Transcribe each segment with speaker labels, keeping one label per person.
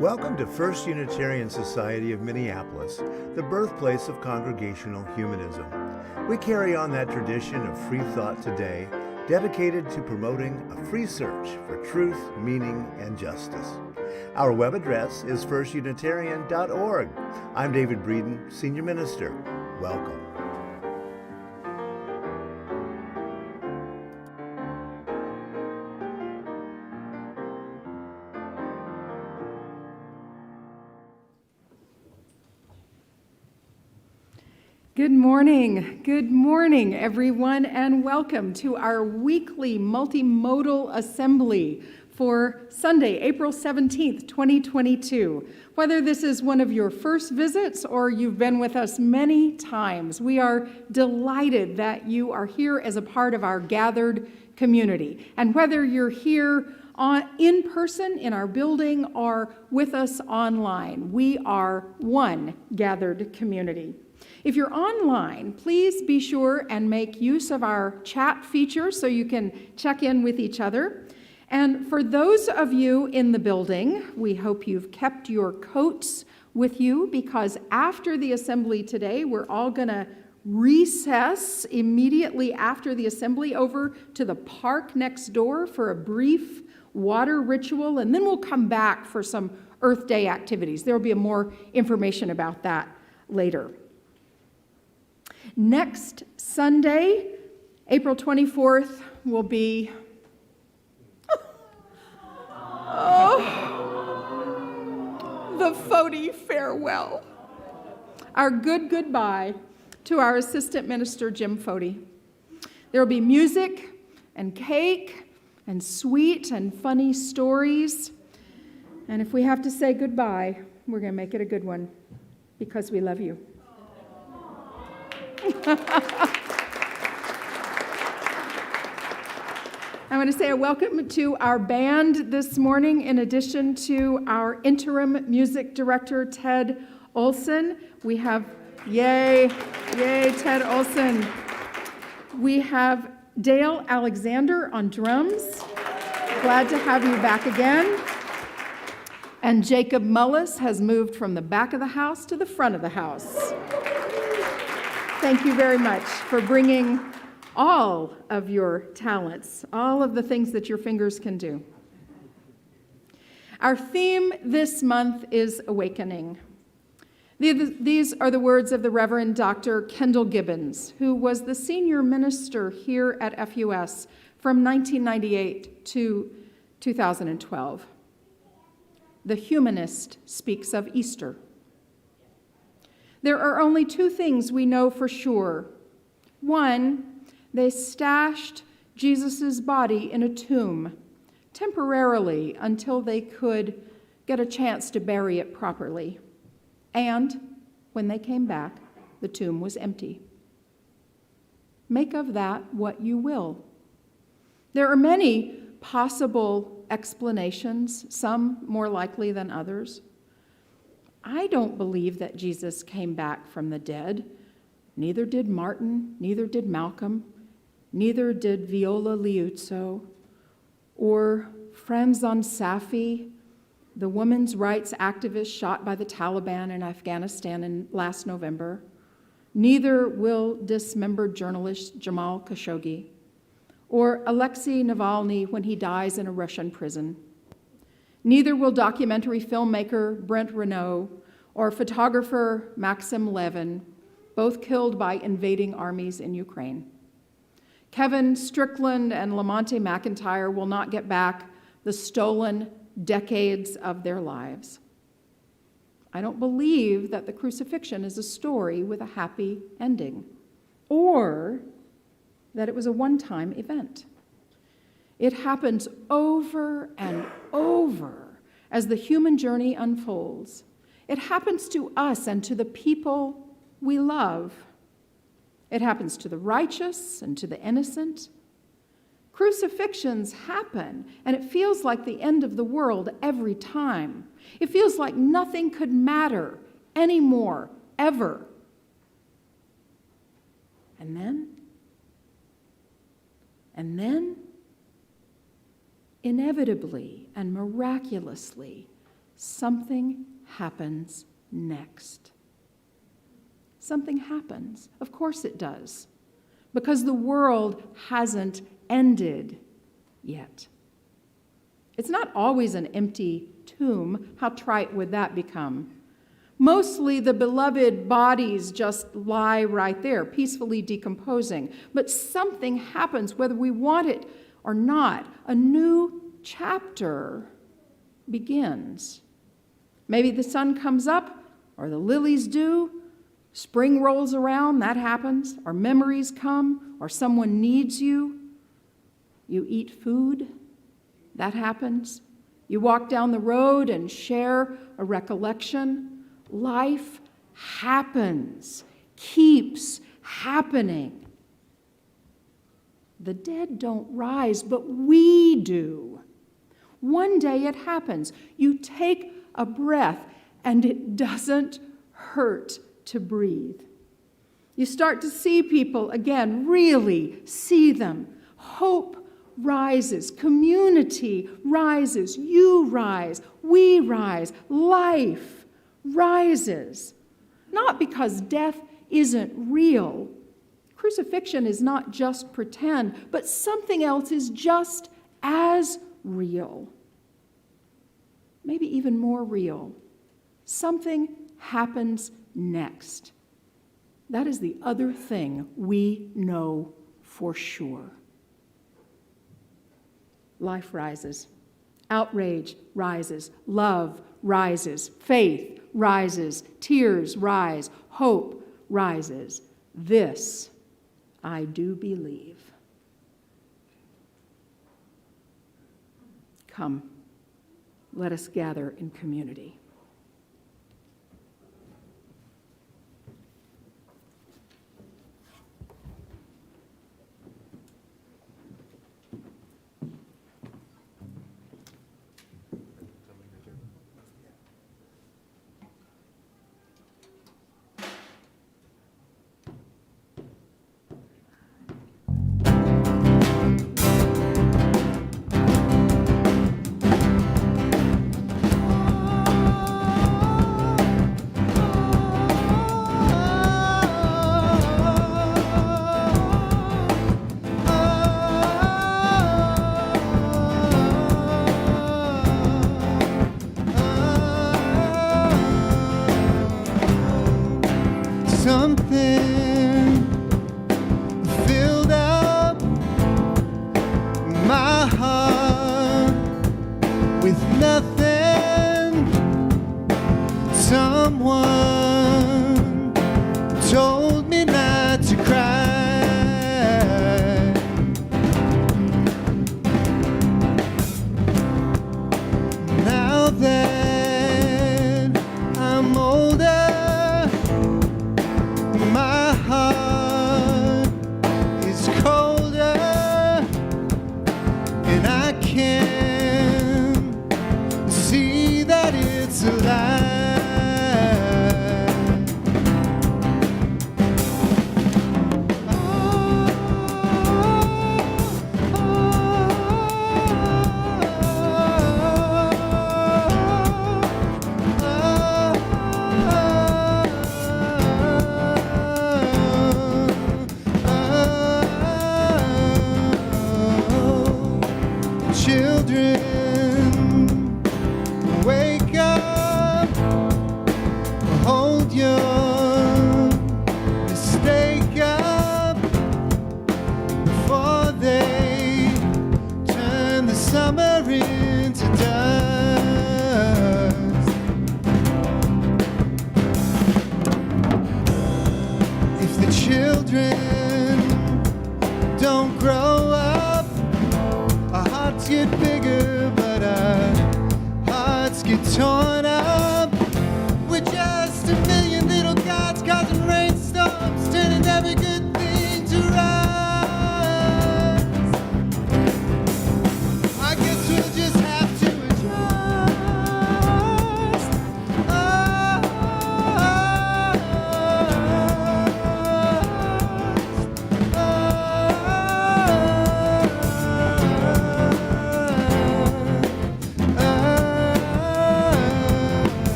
Speaker 1: Welcome to First Unitarian Society of Minneapolis, the birthplace of Congregational Humanism. We carry on that tradition of free thought today, dedicated to promoting a free search for truth, meaning, and justice. Our web address is firstunitarian.org. I'm David Breeden, Senior Minister. Welcome.
Speaker 2: Good morning, everyone, and welcome to our weekly multimodal assembly for Sunday, April 17th, 2022. Whether this is one of your first visits or you've been with us many times, we are delighted that you are here as a part of our gathered community. And whether you're here in person in our building or with us online, we are one gathered community. If you're online, please be sure and make use of our chat feature so you can check in with each other. And for those of you in the building, we hope you've kept your coats with you, because after the assembly today, we're all going to recess immediately after the assembly over to the park next door for a brief water ritual, and then we'll come back for some Earth Day activities. There will be more information about that later. Next Sunday, April 24th, will be the Fody farewell. Our goodbye to our assistant minister, Jim Fody. There will be music and cake and sweet and funny stories. And if we have to say goodbye, we're going to make it a good one, because we love you. I want to say a welcome to our band this morning, in addition to our interim music director, Ted Olson. We have, yay, Ted Olson. We have Dale Alexander on drums. Glad to have you back again. And Jacob Mullis has moved from the back of the house to the front of the house. Thank you very much for bringing all of your talents, all of the things that your fingers can do. Our theme this month is awakening. These are the words of the Reverend Dr. Kendall Gibbons, who was the senior minister here at FUS from 1998 to 2012. The Humanist speaks of Easter. There are only two things we know for sure. One, they stashed Jesus' body in a tomb temporarily until they could get a chance to bury it properly. And when they came back, the tomb was empty. Make of that what you will. There are many possible explanations, some more likely than others. I don't believe that Jesus came back from the dead. Neither did Martin, neither did Malcolm, neither did Viola Liuzzo, or Franzon Safi, the women's rights activist shot by the Taliban in Afghanistan last November. Neither will dismembered journalist Jamal Khashoggi, or Alexei Navalny when he dies in a Russian prison. Neither will documentary filmmaker Brent Renaud or photographer Maxim Levin, both killed by invading armies in Ukraine. Kevin Strickland and Lamonte McIntyre will not get back the stolen decades of their lives. I don't believe that the crucifixion is a story with a happy ending, or that it was a one-time event. It happens over and over as the human journey unfolds. It happens to us and to the people we love. It happens to the righteous and to the innocent. Crucifixions happen, and it feels like the end of the world every time. It feels like nothing could matter anymore, ever. And then, inevitably and miraculously, something happens next. Something happens. Of course it does. Because the world hasn't ended yet. It's not always an empty tomb. How trite would that become? Mostly the beloved bodies just lie right there, peacefully decomposing. But something happens, whether we want it or not. A new chapter begins. Maybe the sun comes up, or the lilies do. Spring rolls around, that happens. Or memories come, or someone needs you. You eat food, that happens. You walk down the road and share a recollection. Life happens, keeps happening. The dead don't rise, but we do. One day it happens. You take a breath, and it doesn't hurt to breathe. You start to see people again, really see them. Hope rises, community rises, you rise, we rise, life rises. Not because death isn't real. Crucifixion is not just pretend, but something else is just as real. Maybe even more real. Something happens next. That is the other thing we know for sure. Life rises. Outrage rises. Love rises. Faith rises. Tears rise. Hope rises. This I do believe. Come, let us gather in community.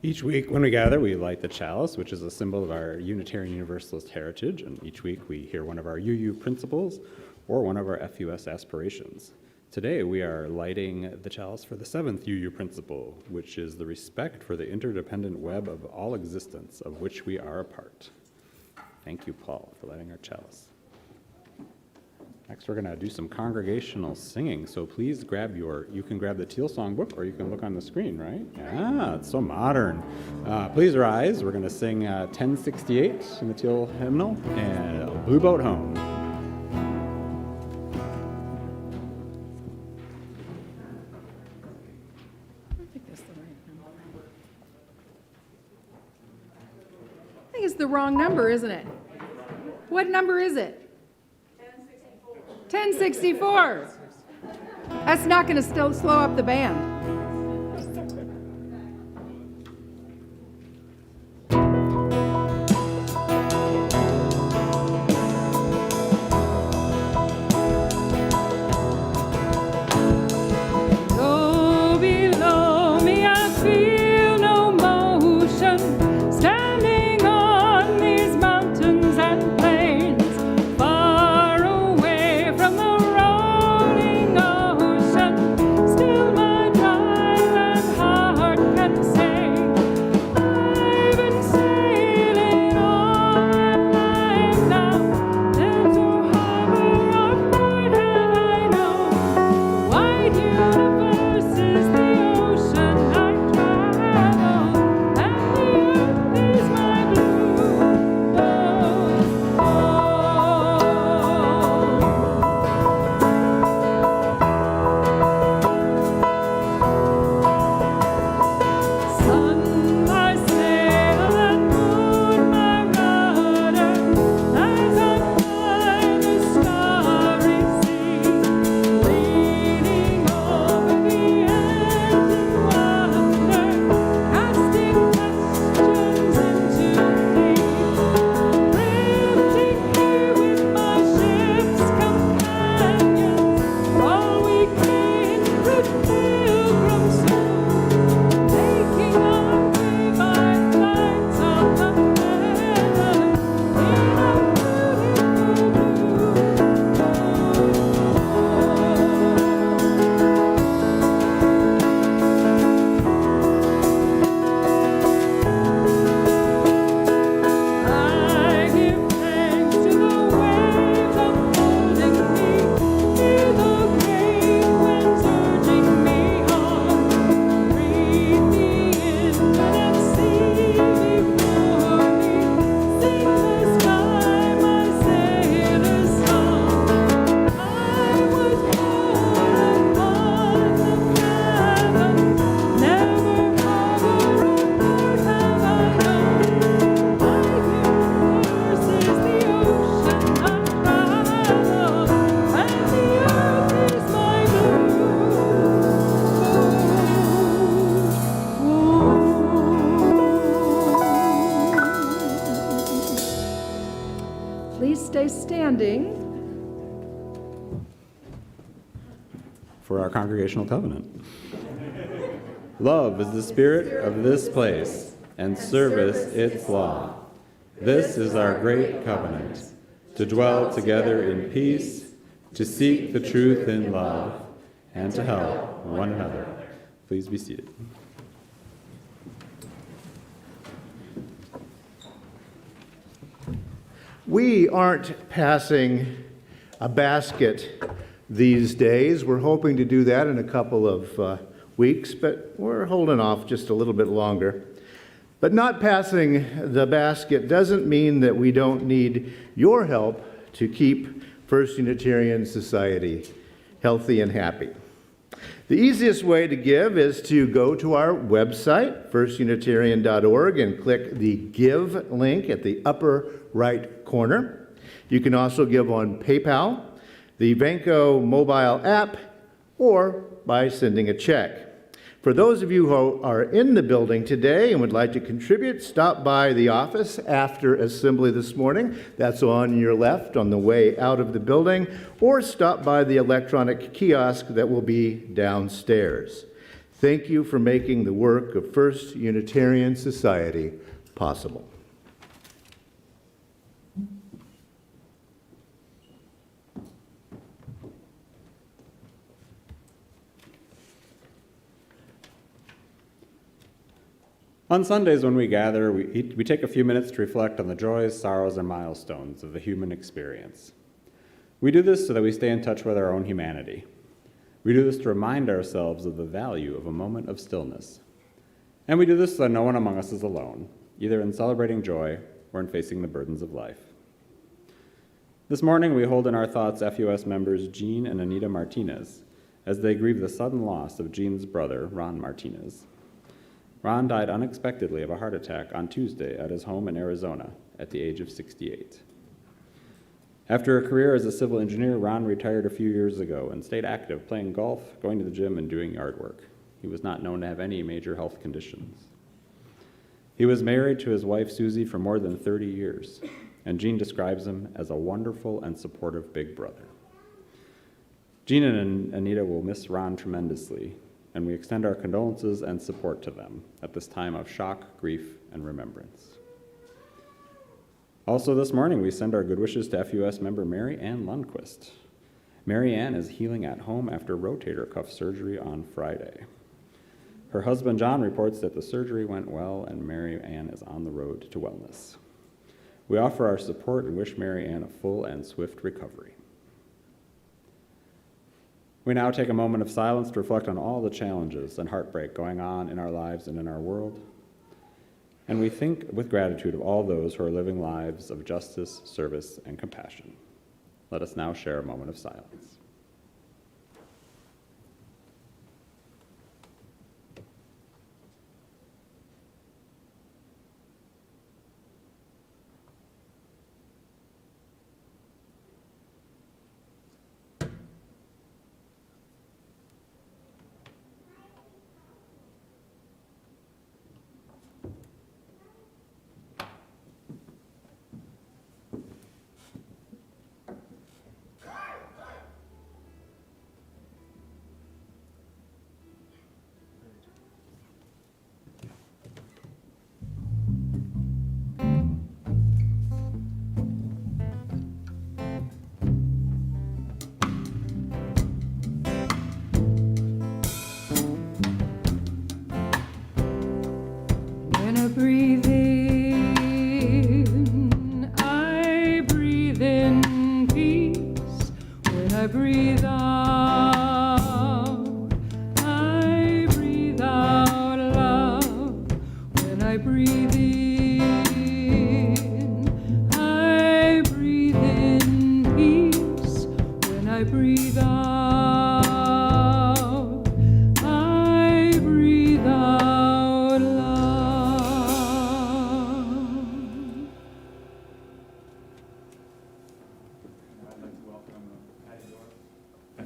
Speaker 3: Each week when we gather, we light the chalice, which is a symbol of our Unitarian Universalist heritage, and each week we hear one of our UU principles or one of our FUS aspirations. Today we are lighting the chalice for the seventh UU principle, which is the respect for the interdependent web of all existence of which we are a part. Thank you, Paul, for lighting our chalice. Next, we're going to do some congregational singing. So please you can grab the Teal Songbook, or you can look on the screen, right? Yeah, it's so modern. Please rise. We're going to sing 1068 in the Teal hymnal and Blue Boat Home.
Speaker 2: I think it's the wrong number, isn't it? What number is it? 1064. That's not going to still slow up the band.
Speaker 3: For our congregational covenant. Love is the spirit of this place, and service its law. This is our great covenant, to dwell together in peace, to seek the truth in love, and to help one another. Please be seated.
Speaker 1: We aren't passing a basket these days. We're hoping to do that in a couple of weeks, but we're holding off just a little bit longer. But not passing the basket doesn't mean that we don't need your help to keep First Unitarian Society healthy and happy. The easiest way to give is to go to our website, firstunitarian.org, and click the Give link at the upper right corner. You can also give on PayPal, the Vanco mobile app, or by sending a check. For those of you who are in the building today and would like to contribute, stop by the office after assembly this morning. That's on your left on the way out of the building, or stop by the electronic kiosk that will be downstairs. Thank you for making the work of First Unitarian Society possible.
Speaker 3: On Sundays when we gather, we take a few minutes to reflect on the joys, sorrows, and milestones of the human experience. We do this so that we stay in touch with our own humanity. We do this to remind ourselves of the value of a moment of stillness. And we do this so that no one among us is alone, either in celebrating joy or in facing the burdens of life. This morning, we hold in our thoughts FUS members Jean and Anita Martinez as they grieve the sudden loss of Jean's brother, Ron Martinez. Ron died unexpectedly of a heart attack on Tuesday at his home in Arizona at the age of 68. After a career as a civil engineer, Ron retired a few years ago and stayed active, playing golf, going to the gym, and doing yard work. He was not known to have any major health conditions. He was married to his wife, Susie, for more than 30 years, and Jean describes him as a wonderful and supportive big brother. Jean and Anita will miss Ron tremendously, and we extend our condolences and support to them at this time of shock, grief, and remembrance. Also this morning, we send our good wishes to FUS member Mary Ann Lundquist. Mary Ann is healing at home after rotator cuff surgery on Friday. Her husband John reports that the surgery went well and Mary Ann is on the road to wellness. We offer our support and wish Mary Ann a full and swift recovery. We now take a moment of silence to reflect on all the challenges and heartbreak going on in our lives and in our world. And we think with gratitude of all those who are living lives of justice, service, and compassion. Let us now share a moment of silence.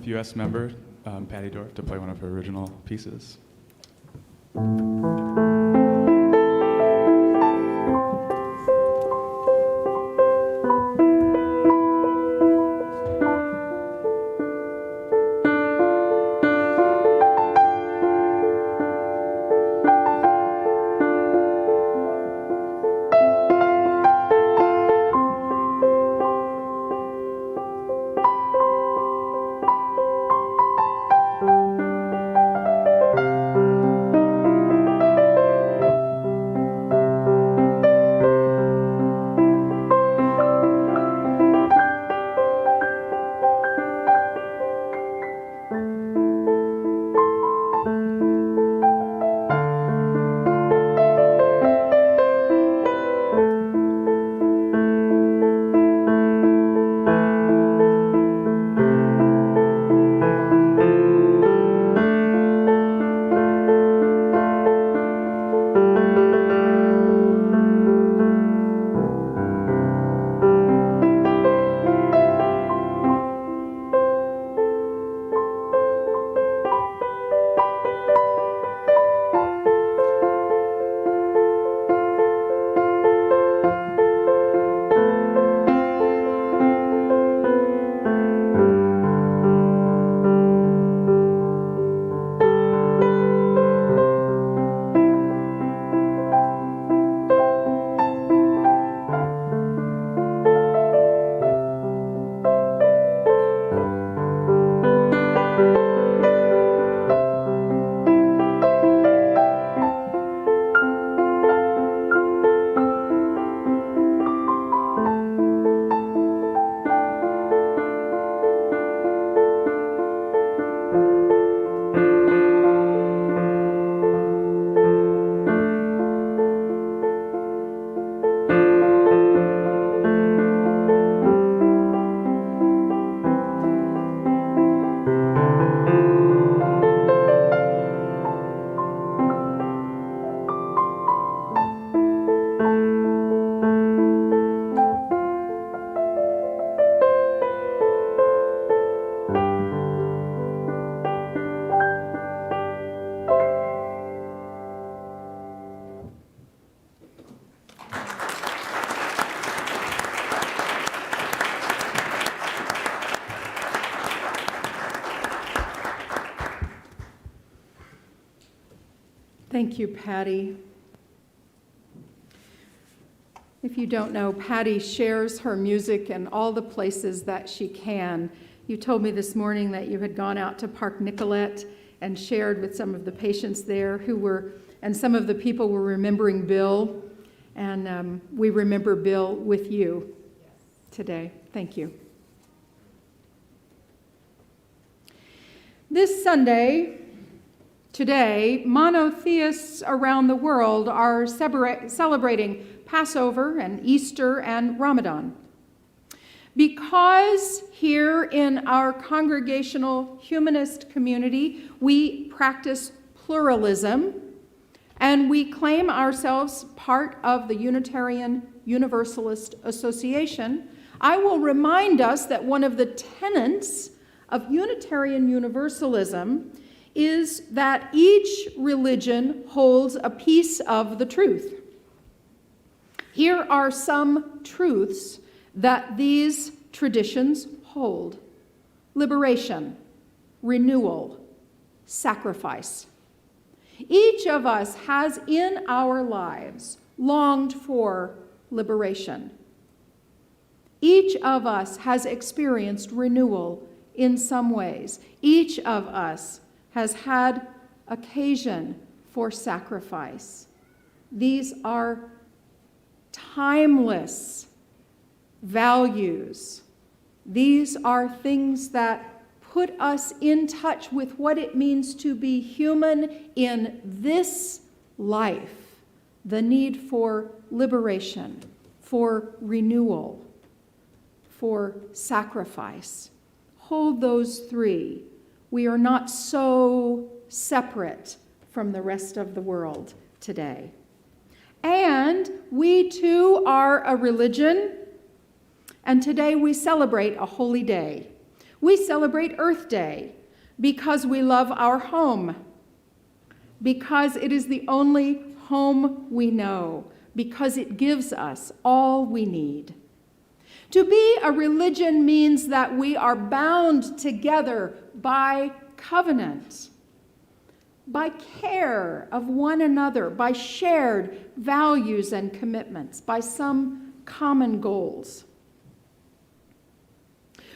Speaker 4: FUS member, Patty Dorff, to play one of her original pieces.
Speaker 2: Thank you, Patty. If you don't know, Patty shares her music in all the places that she can. You told me this morning that you had gone out to Park Nicollet and shared with some of the patients there and some of the people were remembering Bill, and we remember Bill with you today. Thank you. This Sunday, today, monotheists around the world are celebrating Passover and Easter and Ramadan. Because here in our Congregational Humanist community, we practice pluralism and we claim ourselves part of the Unitarian Universalist Association, I will remind us that one of the tenets of Unitarian Universalism is that each religion holds a piece of the truth. Here are some truths that these traditions hold: liberation, renewal, sacrifice. Each of us has in our lives longed for liberation. Each of us has experienced renewal in some ways. Each of us has had occasion for sacrifice. These are timeless values. These are things that put us in touch with what it means to be human in this life. The need for liberation, for renewal, for sacrifice. Hold those three. We are not so separate from the rest of the world today. And we too are a religion, and today we celebrate a holy day. We celebrate Earth Day because we love our home, because it is the only home we know, because it gives us all we need. To be a religion means that we are bound together by covenant, by care of one another, by shared values and commitments, by some common goals.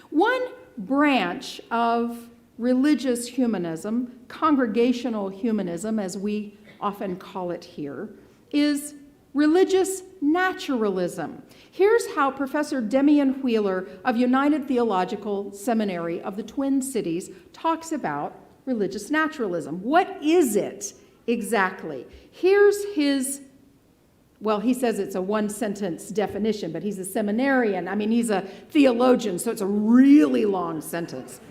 Speaker 2: One branch of religious humanism, congregational humanism as we often call it here, is religious naturalism. Here's how Professor Demian Wheeler of United Theological Seminary of the Twin Cities talks about religious naturalism. What is it exactly? Here's his, well, he says it's a one-sentence definition, but he's a seminarian. I mean, he's a theologian, so it's a really long sentence.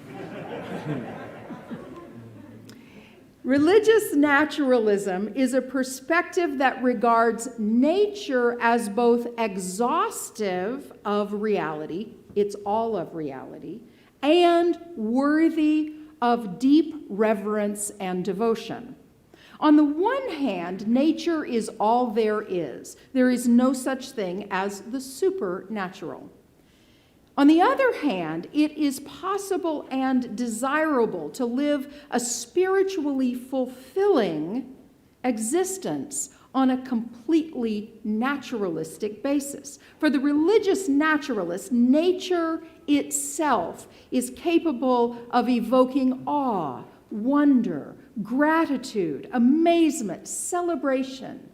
Speaker 2: Religious naturalism is a perspective that regards nature as both exhaustive of reality, it's all of reality, and worthy of deep reverence and devotion. On the one hand, nature is all there is. There is no such thing as the supernatural. On the other hand, it is possible and desirable to live a spiritually fulfilling existence on a completely naturalistic basis. For the religious naturalist, nature itself is capable of evoking awe, wonder, gratitude, amazement, celebration.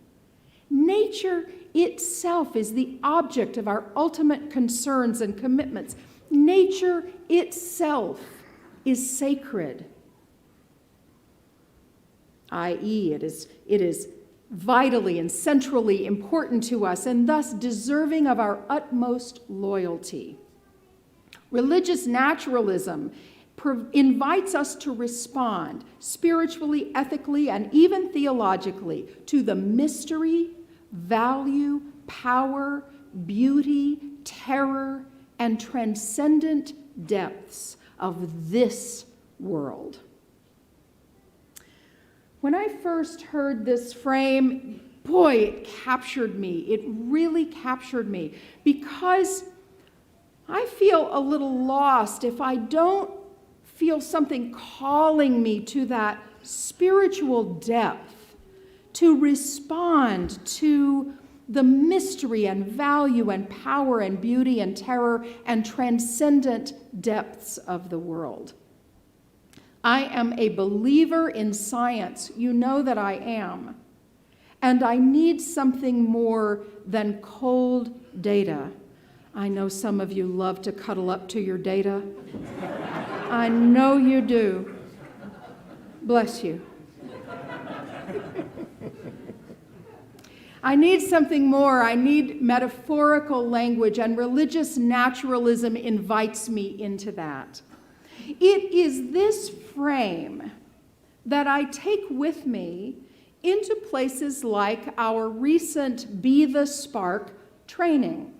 Speaker 2: Nature itself is the object of our ultimate concerns and commitments. Nature itself is sacred, i.e., it is vitally and centrally important to us and thus deserving of our utmost loyalty. Religious naturalism invites us to respond spiritually, ethically, and even theologically to the mystery, value, power, beauty, terror, and transcendent depths of this world. When I first heard this frame, boy, it captured me. It really captured me because I feel a little lost if I don't feel something calling me to that spiritual depth, to respond to the mystery and value and power and beauty and terror and transcendent depths of the world. I am a believer in science. You know that I am. And I need something more than cold data. I know some of you love to cuddle up to your data. I know you do. Bless you. I need something more. I need metaphorical language, and religious naturalism invites me into that. It is this frame that I take with me into places like our recent Be the Spark training.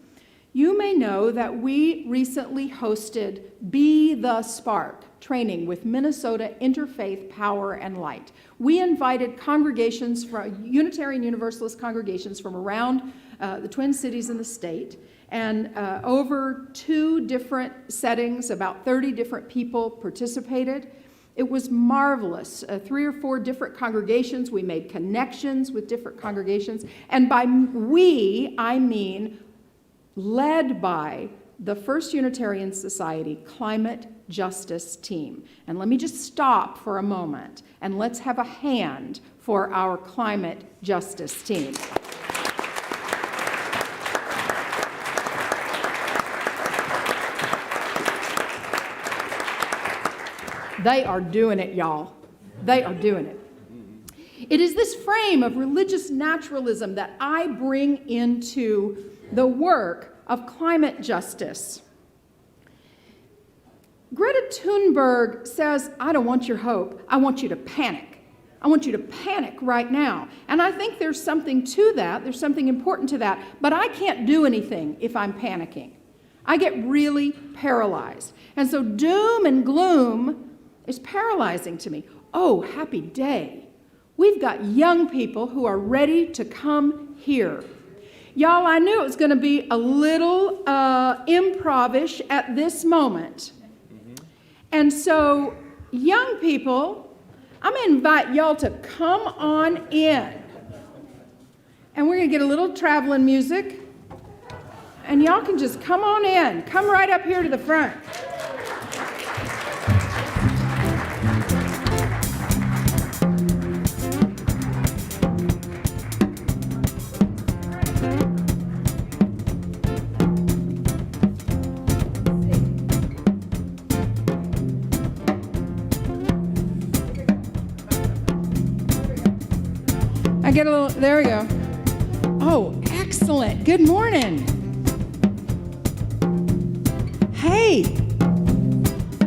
Speaker 2: You may know that we recently hosted Be the Spark training with Minnesota Interfaith Power and Light. We invited congregations, Unitarian Universalist congregations from around the Twin Cities and the state, and over 2 different settings, about 30 different people participated. It was marvelous. 3 or 4 different congregations. We made connections with different congregations. And by we, I mean led by the First Unitarian Society Climate Justice Team. And let me just stop for a moment and let's have a hand for our Climate Justice Team. They are doing it, y'all. They are doing it. It is this frame of religious naturalism that I bring into the work of climate justice. Greta Thunberg says, I don't want your hope. I want you to panic. I want you to panic right now. And I think there's something to that. There's something important to that. But I can't do anything if I'm panicking. I get really paralyzed. And so doom and gloom is paralyzing to me. Oh, happy day. We've got young people who are ready to come here. Y'all, I knew it was going to be a little improv-ish at this moment. And so, young people, I'm going to invite y'all to come on in. And we're going to get a little traveling music. And y'all can just come on in. Come right up here to the front. I get a little, there we go. Oh, excellent. Good morning. Hey,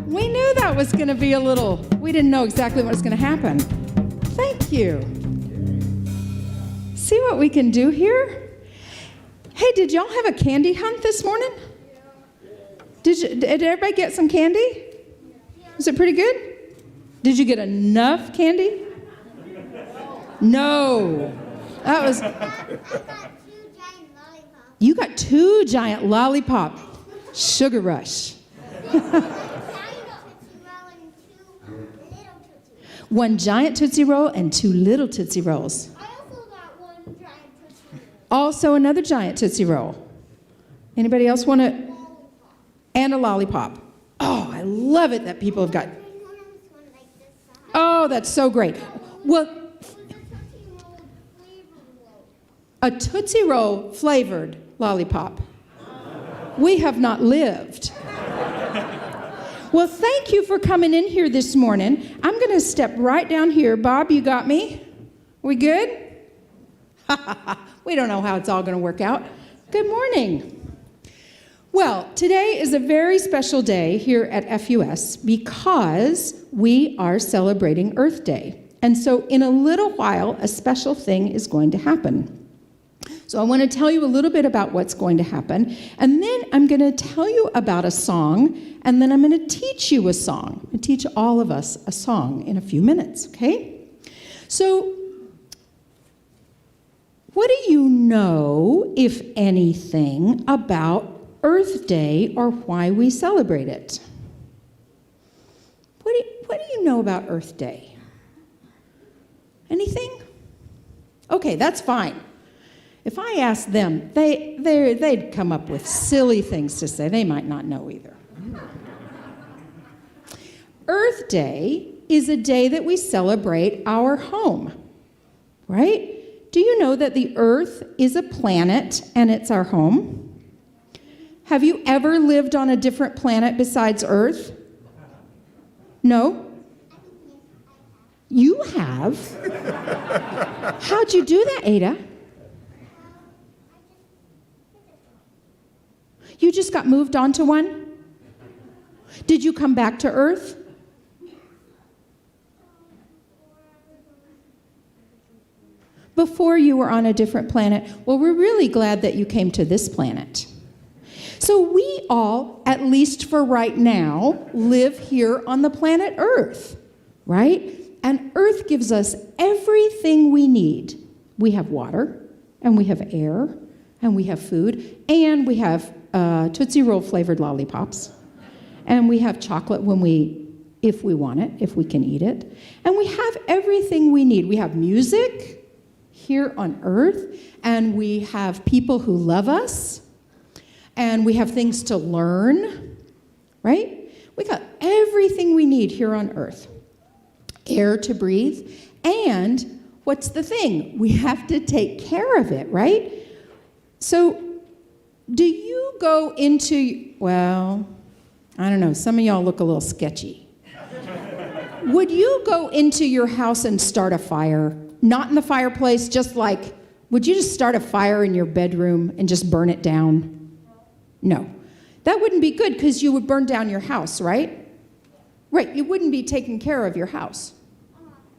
Speaker 2: we knew that was going to be a little, we didn't know exactly what was going to happen. Thank you. See what we can do here? Hey, did y'all have a candy hunt this morning? Did everybody get some candy? Was it pretty good? Did you get enough candy? No. That was... You got 2 giant lollipop. Sugar rush. 1 giant Tootsie Roll and 2 little Tootsie Rolls.
Speaker 5: I also got 1 giant Tootsie Roll.
Speaker 2: Also another giant Tootsie Roll. Anybody else want to? And a lollipop. Oh, I love it that people have got... Oh, that's so great. Well... A Tootsie Roll flavored lollipop. We have not lived. Well, thank you for coming in here this morning. I'm going to step right down here. Bob, you got me? We good? We don't know how it's all going to work out. Good morning. Well, today is a very special day here at FUS because we are celebrating Earth Day. And so in a little while, a special thing is going to happen. So I want to tell you a little bit about what's going to happen, and then I'm going to tell you about a song, and then I'm going to teach you a song. I teach all of us a song in a few minutes, okay? So what do you know, if anything, about Earth Day or why we celebrate it? What do you know about Earth Day? Anything?
Speaker 6: Okay, that's fine. If I asked them, they'd come up with silly things to say. They might not know either. Earth Day is a day that we celebrate our home, right? Do you know that the Earth is a planet and it's our home? Have you ever lived on a different planet besides Earth? No? You have? How'd you do that, Ada? You just got moved onto one? Did you come back to Earth? Before you were on a different planet. Well, we're really glad that you came to this planet. So we all, at least for right now, live here on the planet Earth, right? And Earth gives us everything we need. We have water, and we have air, and we have food, and we have Tootsie Roll flavored lollipops, and we have chocolate if we want it, if we can eat it, and we have everything we need. We have music here on Earth, and we have people who love us, and we have things to learn, right? We got everything we need here on Earth. Air to breathe, and what's the thing? We have to take care of it, right? So, do you go into, well, I don't know, some of y'all look a little sketchy. Would you go into your house and start a fire? Not in the fireplace, just like, would you just start a fire in your bedroom and just burn it down? No. That wouldn't be good because you would burn down your house, right? Right, you wouldn't be taking care of your house.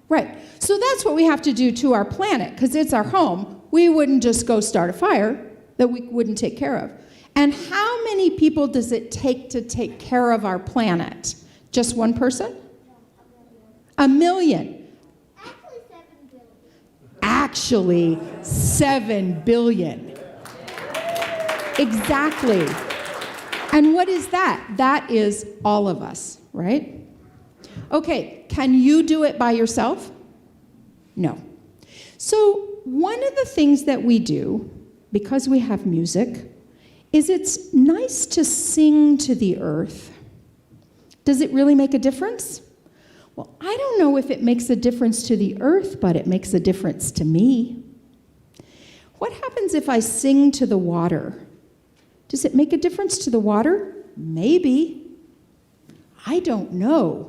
Speaker 6: Right, so that's what we have to do to our planet because it's our home. We wouldn't just go start a fire that we wouldn't take care of. And how many people does it take to take care of our planet? Just one person? 1 million.
Speaker 5: Actually, 7 billion.
Speaker 6: Actually, 7 billion. Exactly. And what is that? That is all of us, right? Okay, can you do it by yourself? No. So one of the things that we do, because we have music, is it's nice to sing to the earth. Does it really make a difference? Well, I don't know if it makes a difference to the earth, but it makes a difference to me. What happens if I sing to the water? Does it make a difference to the water? Maybe. I don't know.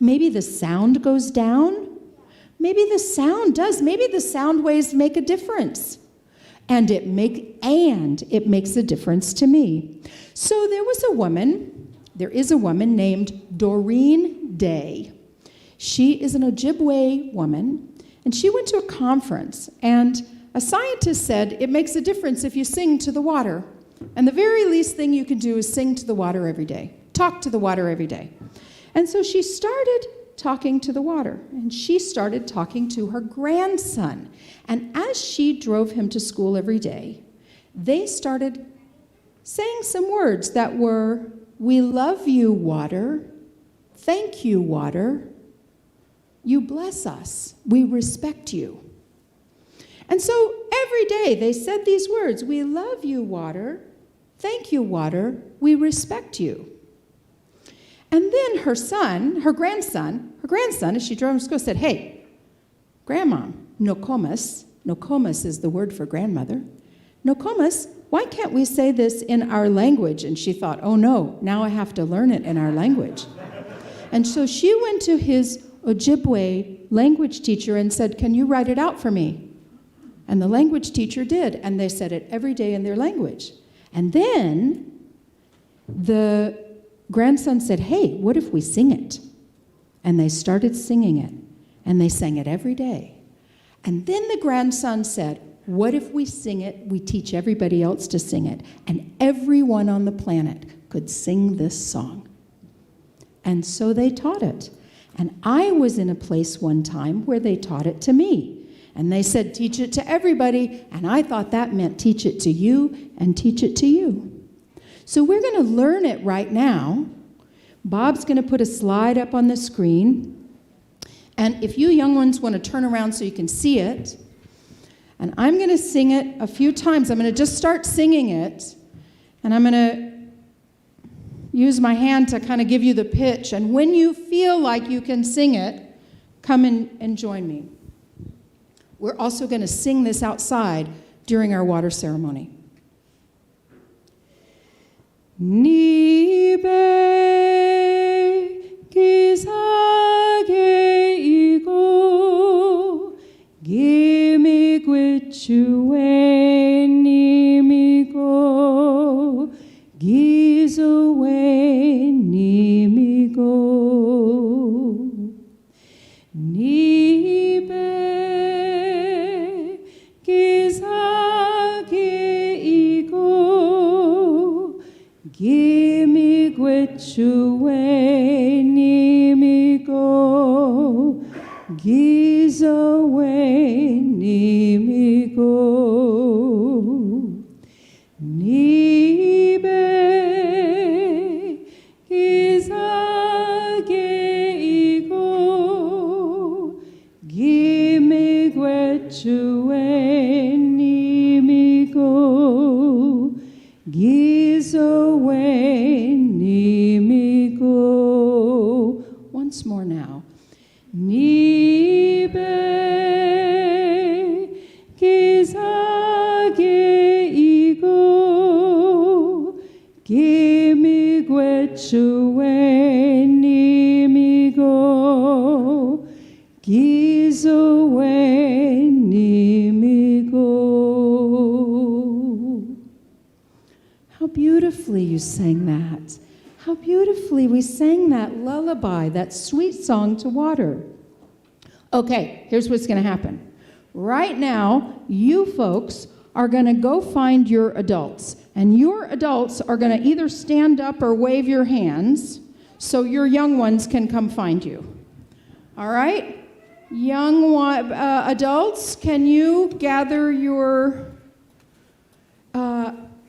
Speaker 6: Maybe the sound goes down. Maybe the sound does. Maybe the sound waves make a difference. And it makes a difference to me. So there is a woman named Doreen Day. She is an Ojibwe woman, and she went to a conference, and a scientist said it makes a difference if you sing to the water. And the very least thing you can do is sing to the water every day. Talk to the water every day. And so she started talking to the water, and she started talking to her grandson. And as she drove him to school every day, they started saying some words that were, "We love you, water. Thank you, water. You bless us. We respect you." And so every day they said these words, "We love you, water. Thank you, water. We respect you." And then her grandson, as she drove him to school, said, "Hey, Grandma, nokomis is the word for grandmother. Nokomis, why can't we say this in our language?" And she thought, "Oh no, now I have to learn it in our language." And so she went to his Ojibwe language teacher and said, "Can you write it out for me?" And the language teacher did, and they said it every day in their language. And then the grandson said, "Hey, what if we sing it?" And they started singing it, and they sang it every day. And then the grandson said, "What if we sing it, we teach everybody else to sing it, and everyone on the planet could sing this song?" And so they taught it. And I was in a place one time where they taught it to me. And they said, "Teach it to everybody," and I thought that meant teach it to you and teach it to you. So we're going to learn it right now. Bob's going to put a slide up on the screen, And if you young ones want to turn around so you can see it, and I'm going to sing it a few times. I'm going to just start singing it, and I'm going to use my hand to kind of give you the pitch. And when you feel like you can sing it, come in and join me. We're also going to sing this outside during our water ceremony. Nibe gizage igo gimigwichue nimigo gizowe nimigo nibe gizage igo gimigwichue nimigo gizowe nimigo nibe gizage igo gimigwichue nimigo gizowe nimigo. Once more now. Nibe gizage igo gimigwichue nimigo gizowe nimigo. How beautifully you sang that. How beautifully we sang that lullaby, that sweet song to water. Okay, here's what's going to happen. Right now, you folks are going to go find your adults. And your adults are going to either stand up or wave your hands so your young ones can come find you. All right? Young adults, can you gather your...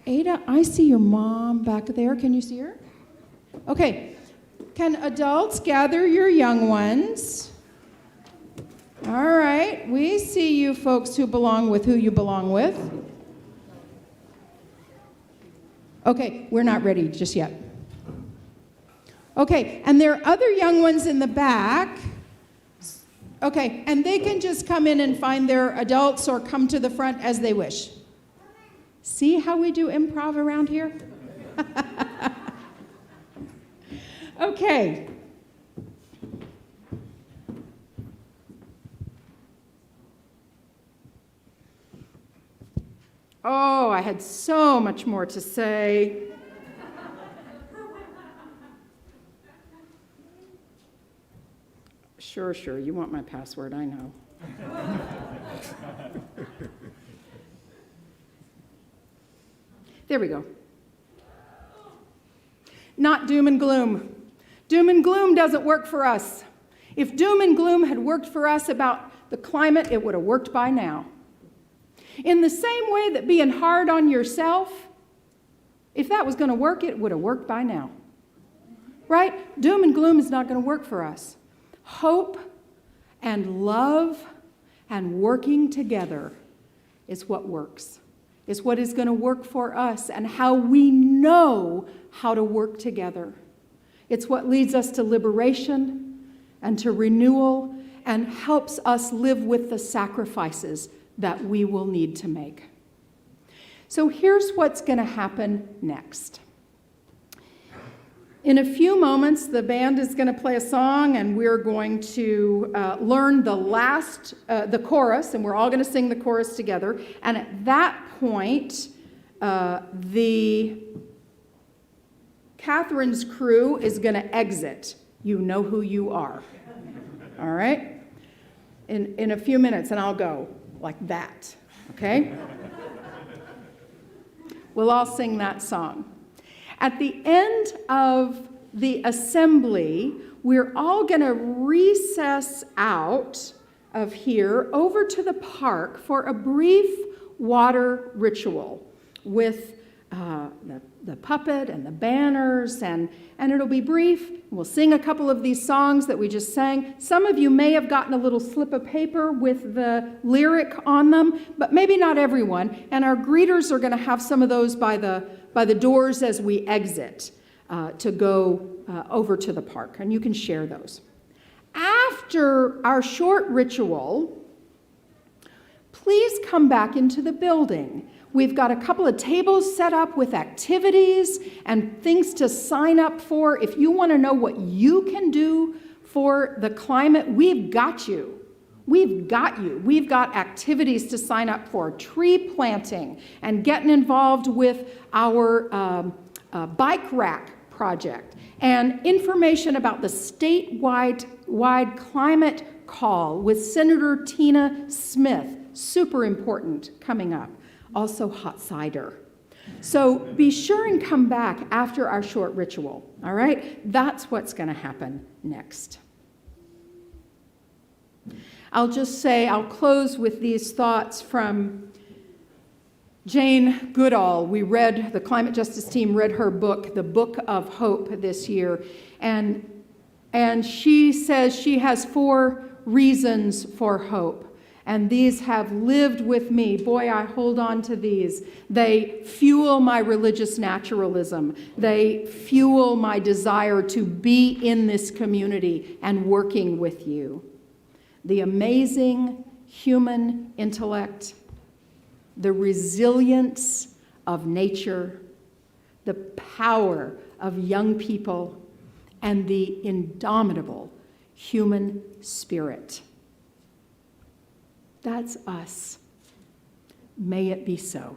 Speaker 6: Ada, I see your mom back there. Can you see her? Okay. Can adults gather your young ones? All right. We see you folks who belong with who you belong with. Okay. We're not ready just yet. Okay. And there are other young ones in the back. Okay. And they can just come in and find their adults or come to the front as they wish. See how we do improv around here? Okay. Oh, I had so much more to say. Sure, you want my password, I know. There we go. Not doom and gloom. Doom and gloom doesn't work for us. If doom and gloom had worked for us about the climate, it would have worked by now. In the same way that being hard on yourself, if that was going to work, it would have worked by now. Right? Doom and gloom is not going to work for us. Hope and love and working together is what works. It's what is going to work for us and how we know how to work together. It's what leads us to liberation and to renewal and helps us live with the sacrifices that we will need to make. So here's what's going to happen next. In a few moments, the band is going to play a song, and we're going to learn the chorus, and we're all going to sing the chorus together. And at that point, Catherine's crew is going to exit. You know who you are. All right? In a few minutes, and I'll go like that. Okay? We'll all sing that song. At the end of the assembly, we're all going to recess out of here over to the park for a brief water ritual with
Speaker 2: the puppet and the banners, and it'll be brief. We'll sing a couple of these songs that we just sang. Some of you may have gotten a little slip of paper with the lyric on them, but maybe not everyone. And our greeters are going to have some of those by the doors as we exit to go over to the park, and you can share those. After our short ritual, please come back into the building. We've got a couple of tables set up with activities and things to sign up for. If you want to know what you can do for the climate, we've got you. We've got you. We've got activities to sign up for, tree planting and getting involved with our bike rack project, and information about the statewide climate call with Senator Tina Smith, super important, coming up. Also hot cider. So be sure and come back after our short ritual, all right? That's what's going to happen next. I'll close with these thoughts from Jane Goodall. The climate justice team read her book, The Book of Hope, this year, and she says she has 4 reasons for hope. And these have lived with me. Boy, I hold on to these. They fuel my religious naturalism. They fuel my desire to be in this community and working with you. The amazing human intellect, the resilience of nature, the power of young people, and the indomitable human spirit. That's us. May it be so.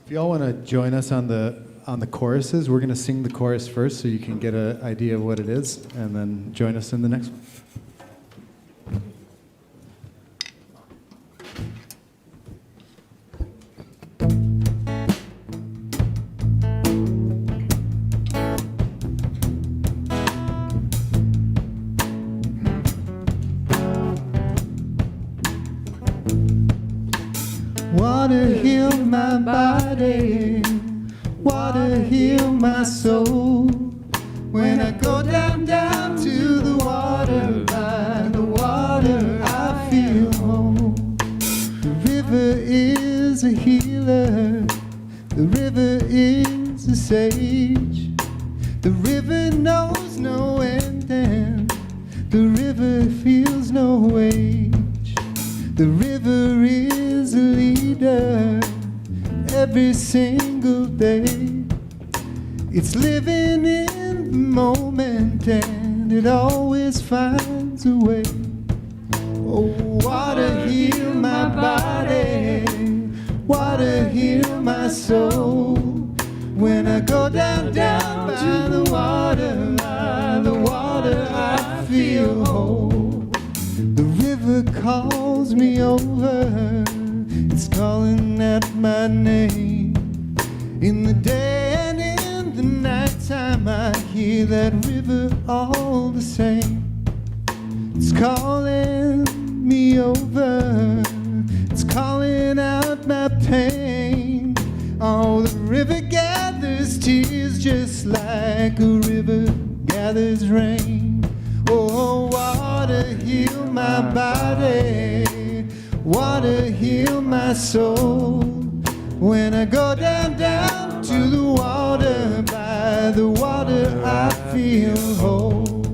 Speaker 7: If y'all want to join us on the choruses, we're going to sing the chorus first so you can get an idea of what it is, and then join us in the next one.
Speaker 8: Water heal my body, water heal my soul. When I go down to the water, by the water I feel whole. The river is a healer, the river is a sage. The river knows no end and the river feels no age. The river is a leader every single day. It's living in the moment and it always finds a way. Oh, water heal my body, water heal my soul. When I go down by the water I feel whole. The river calls me over, it's calling out my name. In the day and in the nighttime I hear that river all the same. It's calling me over, it's calling out my pain. Oh, the river gathers tears just like a river gathers rain. Oh, water heal my body, water heal my soul. When I go down to the water, by the water I feel whole.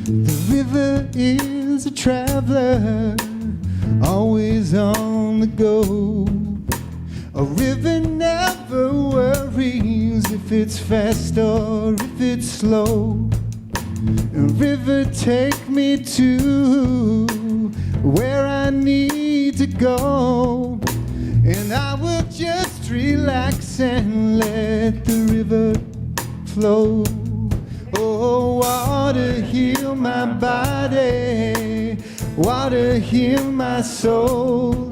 Speaker 8: The river is a traveler, always on the go. A river never worries if it's fast or if it's slow. A river take me to where I need to go, and I will just relax and let the river flow. Oh, water heal my body, water heal my soul.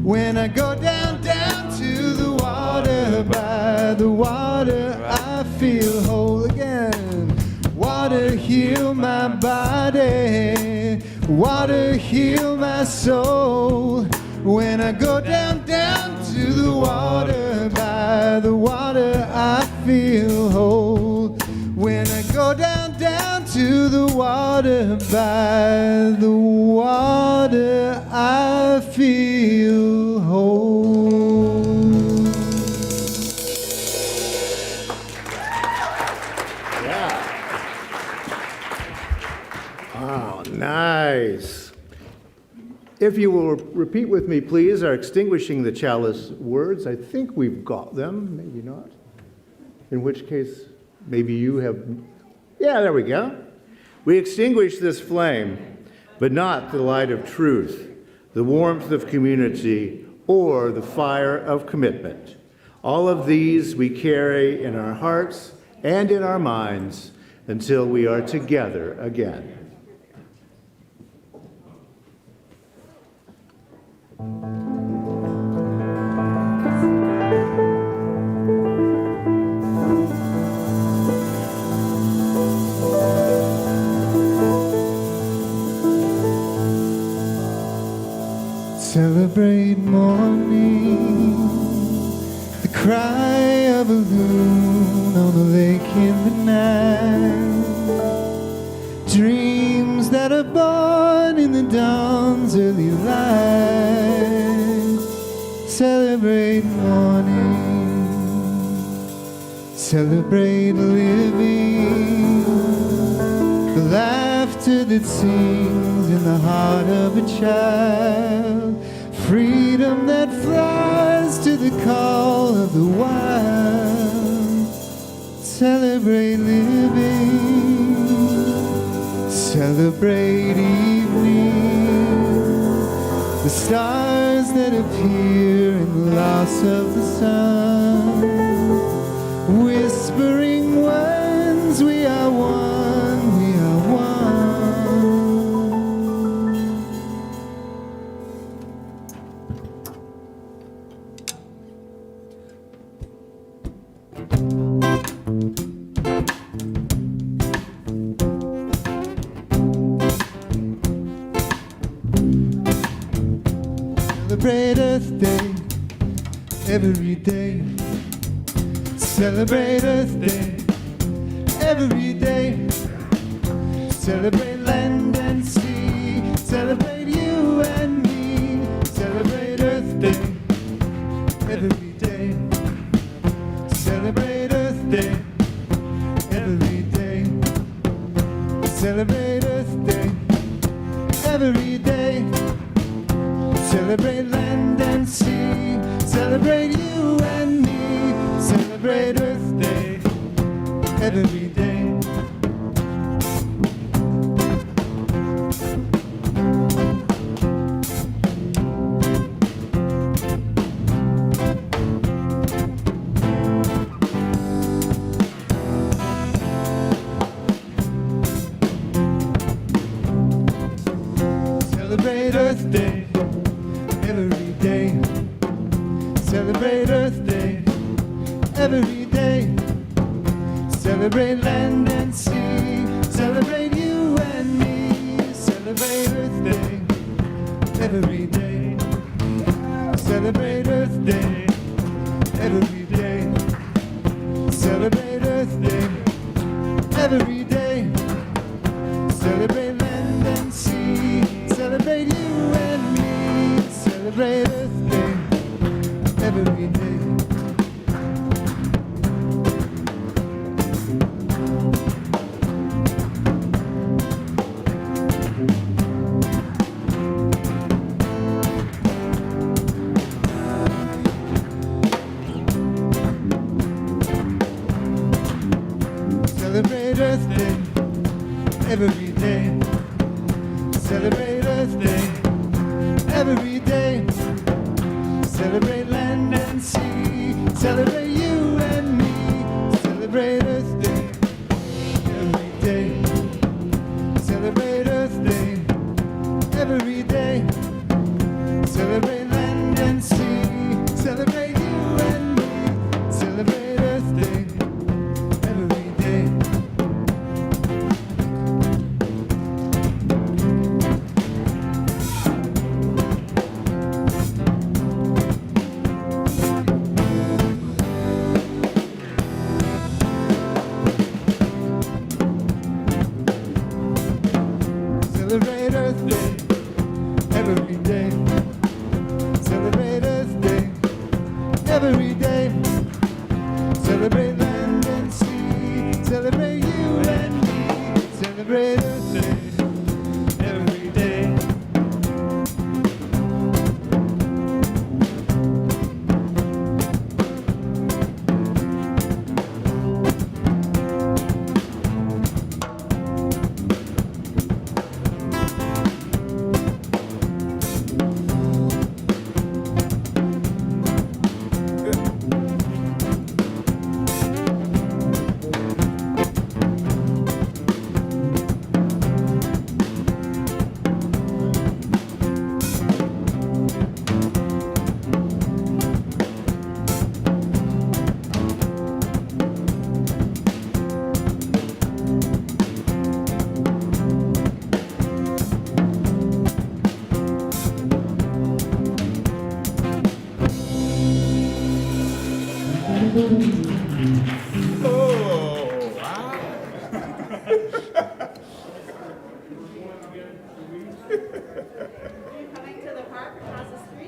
Speaker 8: When I go down, down to the water, by the water, I feel whole again. Water heal my body, water heal my soul. When I go down, down to the water, by the water, I feel whole. When I go down, down to the water, by the water, I feel whole.
Speaker 1: Yeah. Wow, nice. If you will repeat with me, please, our extinguishing the chalice words. I think we've got them, maybe not. In which case, maybe you have. Yeah, there we go. We extinguish this flame, but not the light of truth, the warmth of community, or the fire of commitment. All of these we carry in our hearts and in our minds until we are together again.
Speaker 8: Celebrate morning, the cry of a loon on the lake in the night. Dreams that are born in the dawn's early light. Celebrate morning, celebrate living, the laughter that sings in the heart of a child. Freedom that flies to the call of the wild. Celebrate living, celebrate evening, the stars that appear in the loss of the sun. Whispering words, we are one, we are one. Celebrate Earth Day every day. Celebrate Earth Day every day. Celebrate land and sea. Celebrate you and me. Celebrate Earth Day every day. Celebrate Earth Day every day. Celebrate Earth Day every day. Celebrate land and sea. Celebrate you and me. Celebrate Earth Day every day. Celebrate Earth Day every day. Celebrate Earth Day every day. Celebrate land and sea. Celebrate you and me. Celebrate Earth Day every day. Celebrate Earth Day every day. Celebrate Earth Day every day. Celebrate land and sea. Celebrate you and me. Celebrate Earth Day every day. Celebrate Earth Day every day. Celebrate Earth Day every day. Celebrate land and sea. Celebrate you and me. Celebrate Earth Day every day. Celebrate Earth Day every day. Celebrate land and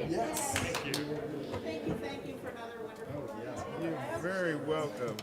Speaker 9: Yes. Thank you for another wonderful. Oh, yeah. You're very welcome.